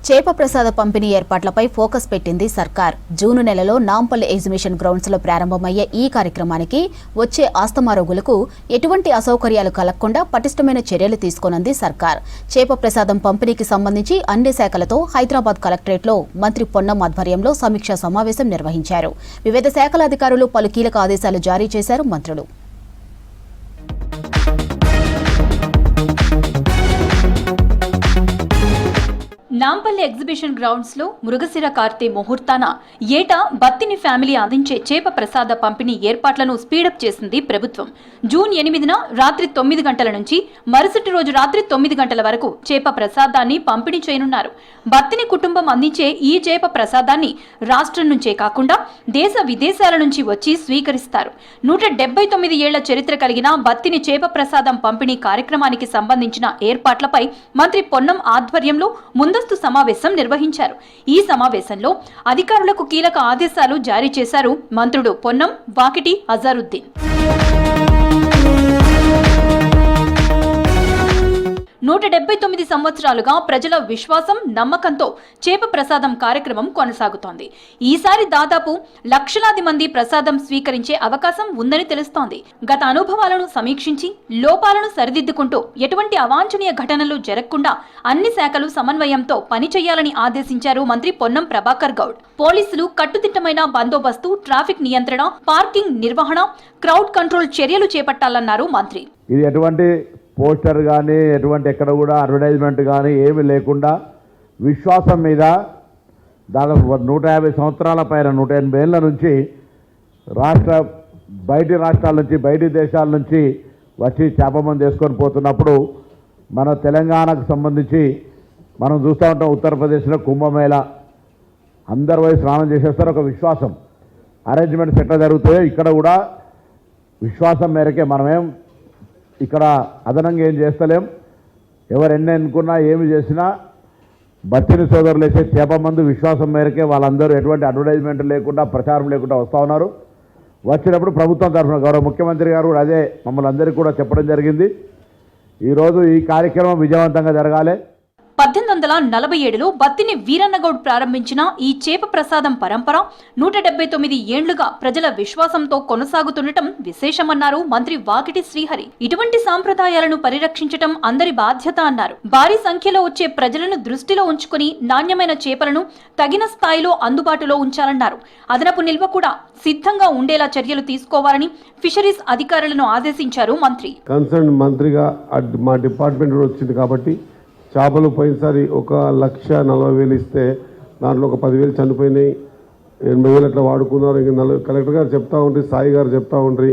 చేప ప్రసాద పంపిణీ ఏర్పాట్లపై ఫోకస్ పెట్టింది సర్కార్. జూన్ నెలలో నాంపల్లి ఎగ్జిబిషన్ గ్రౌండ్స్ లో ప్రారంభమయ్యే ఈ కార్యక్రమానికి వచ్చే ఆస్తమా రోగులకు ఎటువంటి అసౌకర్యాలు కలగకుండా పటిష్టమైన చర్యలు తీసుకోనుంది సర్కార్. చేప ప్రసాదం పంపిణీకి సంబంధించి అన్ని శాఖలతో హైదరాబాద్ కలెక్టరేట్లో మంత్రి పొన్నం ఆధ్వర్యంలో సమీక్షా సమావేశం నిర్వహించారు. వివిధ శాఖల అధికారులు పలు కీలక ఆదేశాలు జారీ చేశారు మంత్రులు. నాంపల్లి ఎగ్జిబిషన్ గ్రౌండ్స్ లో మృగశిర కార్తె ముహూర్తాన ఏటా బత్తిని ఫ్యామిలీ అందించే చేప ప్రసాద పంపిణీ ఏర్పాట్లను స్పీడప్ చేసింది ప్రభుత్వం. జూన్ 8న రాత్రి 9 గంటల నుంచి మరుసటి రోజు రాత్రి 9 గంటల వరకు చేప ప్రసాదాన్ని పంపిణీ చేయనున్నారు. బత్తిని కుటుంబం అందించే ఈ చేప ప్రసాదాన్ని రాష్ట్రం నుంచే కాకుండా దేశ విదేశాల నుంచి వచ్చి స్వీకరిస్తారు. 179 ఏళ్ల చరిత్ర కలిగిన బత్తిని చేప ప్రసాదం పంపిణీ కార్యక్రమానికి సంబంధించిన ఏర్పాట్లపై మంత్రి పొన్నం ఆధ్వర్యంలో ముందస్తు సమావేశం నిర్వహించారు. ఈ సమావేశంలో అధికారులకు కీలక ఆదేశాలు జారీ చేశారు మంత్రుడు పొన్నం, వాకిటి అజారుద్దీన్. 179 సంవత్సరాలుగా ప్రజల విశ్వాసం, నమ్మకంతో చేప ప్రసాదం కార్యక్రమం కొనసాగుతోంది. ఈసారి దాదాపు లక్షలాది మంది ప్రసాదం స్వీకరించే అవకాశం ఉందని తెలుస్తోంది. గత అనుభవాలను సమీక్షించి లోపాలను సరిదిద్దుకుంటూ ఎటువంటి అవాంఛనీయ ఘటనలు జరగకుండా అన్ని శాఖలు సమన్వయంతో పనిచేయాలని ఆదేశించారు మంత్రి పొన్నం ప్రభాకర్ గౌడ్. పోలీసులు కట్టుదిట్టమైన బందోబస్తు, ట్రాఫిక్ నియంత్రణ, పార్కింగ్ నిర్వహణ, క్రౌడ్ కంట్రోల్ చర్యలు చేపట్టాలన్నారు మంత్రి. ఇది ఎటువంటి పోస్టర్ కానీ ఎటువంటి ఎక్కడ కూడా అడ్వర్టైజ్మెంట్ కానీ ఏమీ లేకుండా విశ్వాసం మీద దాదాపు 150 సంవత్సరాల పైన 180 ఏళ్ళ నుంచి బయటి రాష్ట్రాల నుంచి బయటి దేశాల నుంచి వచ్చి చేప మంది వేసుకొని పోతున్నప్పుడు మన తెలంగాణకు సంబంధించి మనం చూస్తూ ఉంటాం. ఉత్తరప్రదేశ్లో కుంభమేళ అందరు పోయి స్నానం చేసేస్తారు. ఒక విశ్వాసం, అరేంజ్మెంట్స్ ఎట్లా జరుగుతాయో ఇక్కడ కూడా విశ్వాసం మేరకే మనమేం ఇక్కడ అదనంగా ఏం చేస్తలేం. ఎవరు ఎన్ని అనుకున్నా ఏమి చేసినా బత్తిని సోదరులు వేసే చేప మందు విశ్వాసం మేరకే వాళ్ళందరూ ఎటువంటి అడ్వర్టైజ్మెంట్ లేకుండా ప్రచారం లేకుండా వస్తూ ఉన్నారు. వచ్చినప్పుడు ప్రభుత్వం తరఫున గౌరవ ముఖ్యమంత్రి గారు కూడా అదే మమ్మల్ని అందరికీ కూడా చెప్పడం జరిగింది. ఈరోజు ఈ కార్యక్రమం విజయవంతంగా జరగాలి. 1847లో బత్తిని వీరన్నగౌడ్ ప్రారంభించిన ఈ చేప ప్రసాదం పరంపర 179 ఏండ్లుగా ప్రజల విశ్వాసంతో కొనసాగుతుండటం విశేషమన్నారు మంత్రి వాకిటి శ్రీహరి. ఇటువంటి సాంప్రదాయాలను పరిరక్షించటం అందరి బాధ్యత అన్నారు. భారీ సంఖ్యలో వచ్చే ప్రజలను దృష్టిలో ఉంచుకుని నాణ్యమైన చేపలను తగిన స్థాయిలో అందుబాటులో ఉంచాలన్నారు. అదనపు నిల్వ కూడా సిద్ధంగా ఉండేలా చర్యలు తీసుకోవాలని ఫిషరీస్ అధికారులను ఆదేశించారు మంత్రి. కన్సర్న్ మంత్రిగా మా డిపార్ట్మెంట్ వచ్చింది కాబట్టి చేపలు పోయినసారి 1,40,000 ఇస్తే దాంట్లో ఒక 10,000 చనిపోయినాయి, 80,000 అట్లా వాడుకున్నారు. ఇంకా కలెక్టర్ గారు చెప్తా ఉంటే, సాయి గారు చెప్తా ఉండ్రి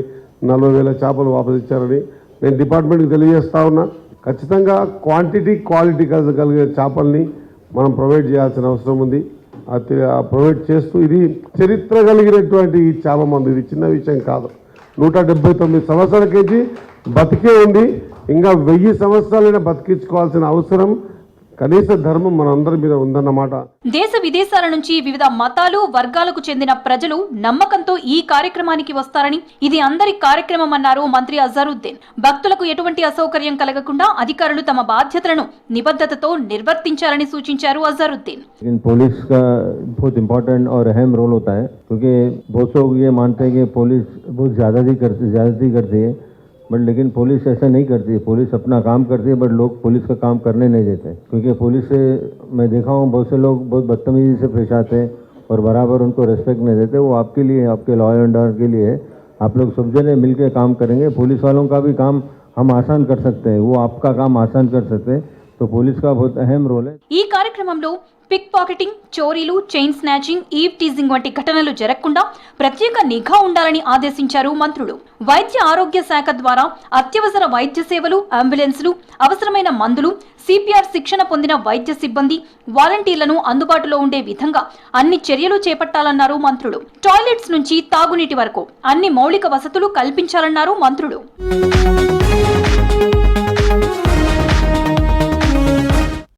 40,000 చేపలు వాపసు ఇచ్చారని నేను డిపార్ట్మెంట్కి తెలియజేస్తా ఉన్నా. ఖచ్చితంగా క్వాంటిటీ క్వాలిటీ కలిగే చేపల్ని మనం ప్రొవైడ్ చేయాల్సిన అవసరం ఉంది. ప్రొవైడ్ చేస్తూ ఇది చరిత్ర కలిగినటువంటి ఈ చేప మందు, ఇది చిన్న విషయం కాదు. 179 సంవత్సరాల కేజీ బతికే ఉంది. ఇంకా 1000 సంవత్సరాలైనా బతికించుకోవాల్సిన అవసరం, కనీస ధర్మం మనందరి మీద ఉందన్నమాట. దేశ విదేశాల నుంచి వివిధ మతాలు, వర్గాలకు చెందిన ప్రజలు నమ్మకంతో ఈ కార్యక్రమానికి వస్తారని, ఇది అందరి కార్యక్రమం అన్నారు మంత్రి అజారుద్దీన్. భక్తులకు ఎటువంటి అసౌకర్యం కలగకుండా అధికారులు తమ బాధ్యతలను నిబద్ధతతో నిర్వర్తించాలని సూచించారు అజారుద్దీన్. पुलिस का बहुत इम्पोर्टेंट और अहम रोल होता है, क्योंकि बहुत लोग ये मानते हैं कि पुलिस बहुत ज्यादती करती है, बट लेकिन पुलिस ऐसा नहीं करती है. पुलिस अपना काम करती है, बट लोग पुलिस का काम करने नहीं देते, क्योंकि पुलिस से मैं देखा हूँ बहुत से लोग बहुत बदतमीजी से पेश आते हैं और बराबर उनको रेस्पेक्ट नहीं देते. वो आपके लिए, आपके लॉ एंड ऑर्डर के लिए आप लोग सब जने मिलकर काम करेंगे. पुलिस वालों का भी काम हम आसान कर सकते हैं, वो आपका काम आसान कर सकते हैं. तो पुलिस का बहुत अहम रोल है. ఈ కార్యక్రమంలో పిక్ పాకెటింగ్, చోరీలు, చైన్ స్నాచింగ్, ఈవ్ టీజింగ్ వంటి ఘటనలు జరగకుండా ప్రత్యేక నిఘా ఉండాలని ఆదేశించారు మంత్రులు. వైద్య ఆరోగ్య శాఖ ద్వారా అత్యవసర వైద్య సేవలు, అంబులెన్సులు, అవసరమైన మందులు, సిపిఆర్ శిక్షణ పొందిన వైద్య సిబ్బంది, వాలంటీర్లను అందుబాటులో ఉండే విధంగా అన్ని చర్యలు చేపట్టాలన్నారు మంత్రులు. టాయిలెట్స్ నుంచి తాగునీటి వరకు అన్ని మౌలిక వసతులు కల్పించాలన్నారు మంత్రులు.